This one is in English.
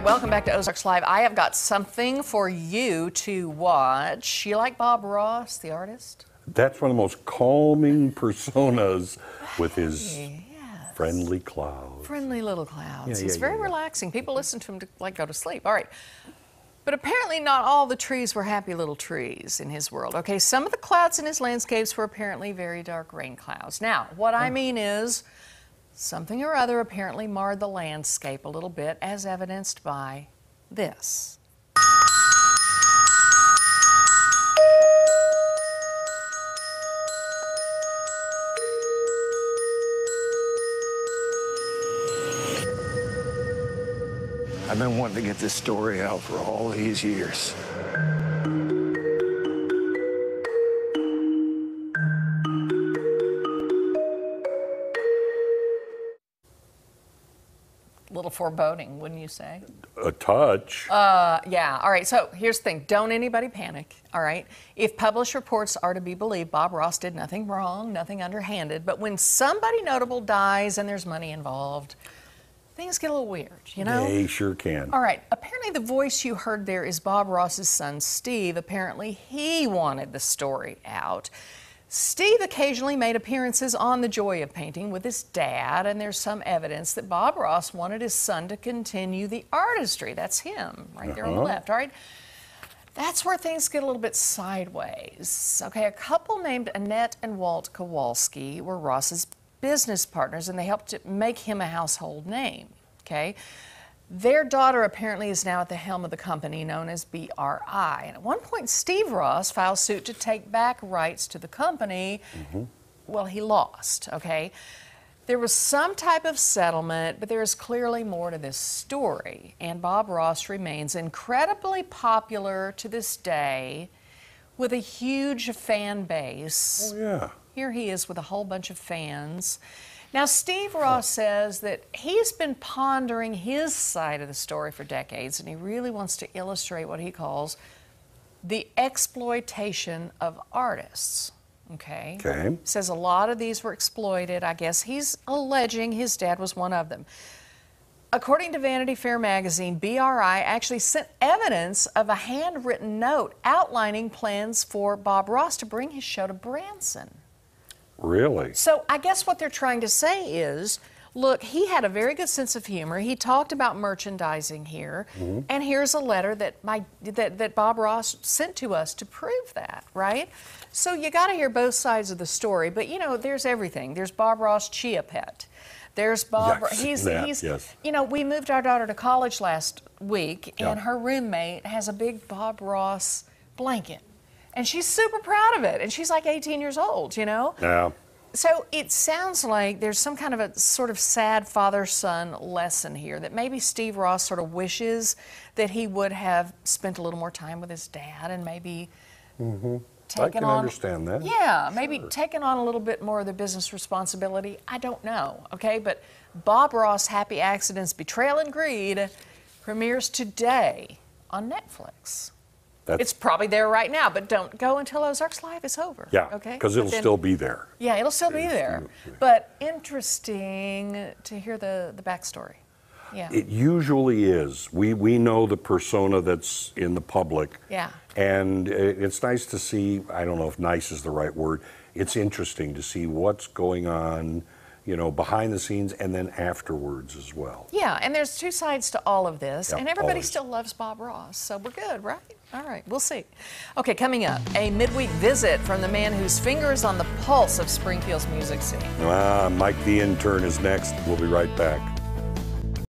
welcome back to Ozarks Live. I have got something for you to watch. You like Bob Ross, the artist? That's one of the most calming personas with his friendly clouds. Friendly little clouds. He's very relaxing. People listen to him to go to sleep. All right. But apparently not all the trees were happy little trees in his world. Okay, some of the clouds in his landscapes were apparently very dark rain clouds. Now, what I mean is something or other apparently marred the landscape a little bit, as evidenced by this. I've been wanting to get this story out for all these years. Little foreboding, wouldn't you say? A touch. Yeah. All right. So here's the thing. Don't anybody panic. All right. If published reports are to be believed, Bob Ross did nothing wrong, nothing underhanded. But when somebody notable dies and there's money involved, things get a little weird, you know? They sure can. All right. Apparently the voice you heard there is Bob Ross's son, Steve. Apparently he wanted the story out. Steve occasionally made appearances on The Joy of Painting with his dad, and there's some evidence that Bob Ross wanted his son to continue the artistry. That's him, right there on the left, all right? That's where things get a little bit sideways. Okay, a couple named Annette and Walt Kowalski were Ross's business partners, and they helped to make him a household name, okay? Their daughter apparently is now at the helm of the company known as BRI. And at one point, Steve Ross filed suit to take back rights to the company. Well, he lost, okay? There was some type of settlement, but there is clearly more to this story. And Bob Ross remains incredibly popular to this day with a huge fan base. Oh, yeah. Here he is with a whole bunch of fans. Now, Steve Ross says that he's been pondering his side of the story for decades, and he really wants to illustrate what he calls the exploitation of artists. Okay? Okay. Says a lot of these were exploited. I guess he's alleging his dad was one of them. According to Vanity Fair magazine, BRI actually sent evidence of a handwritten note outlining plans for Bob Ross to bring his show to Branson. Really? So I guess what they're trying to say is, look, he had a very good sense of humor. He talked about merchandising here, and here's a letter that Bob Ross sent to us to prove that, right? So you got to hear both sides of the story, but you know, there's everything. There's Bob Ross Chia Pet. There's Bob. Yes, You know, we moved our daughter to college last week, and her roommate has a big Bob Ross blanket. And she's super proud of it. And she's like 18 years old, you know? Yeah. So it sounds like there's some kind of a sort of sad father-son lesson here, that maybe Steve Ross sort of wishes that he would have spent a little more time with his dad and maybe I can understand that. Yeah, maybe taking on a little bit more of the business responsibility. I don't know, okay? But Bob Ross, Happy Accidents, Betrayal and Greed premieres today on Netflix. It's probably there right now, but don't go until Ozarks Live is over. Yeah, okay? because it'll still be there. Yeah, it'll still be there. But interesting to hear the backstory. Yeah. It usually is. We know the persona that's in the public. Yeah. And it's nice to see, I don't know if nice is the right word, it's interesting to see what's going on, you know, behind the scenes and then afterwards as well. Yeah, and there's two sides to all of this, and everybody always. still loves Bob Ross, so we're good, right? All right, we'll see. Okay, coming up, a midweek visit from the man whose finger is on the pulse of Springfield's music scene. Mike the Intern is next. We'll be right back.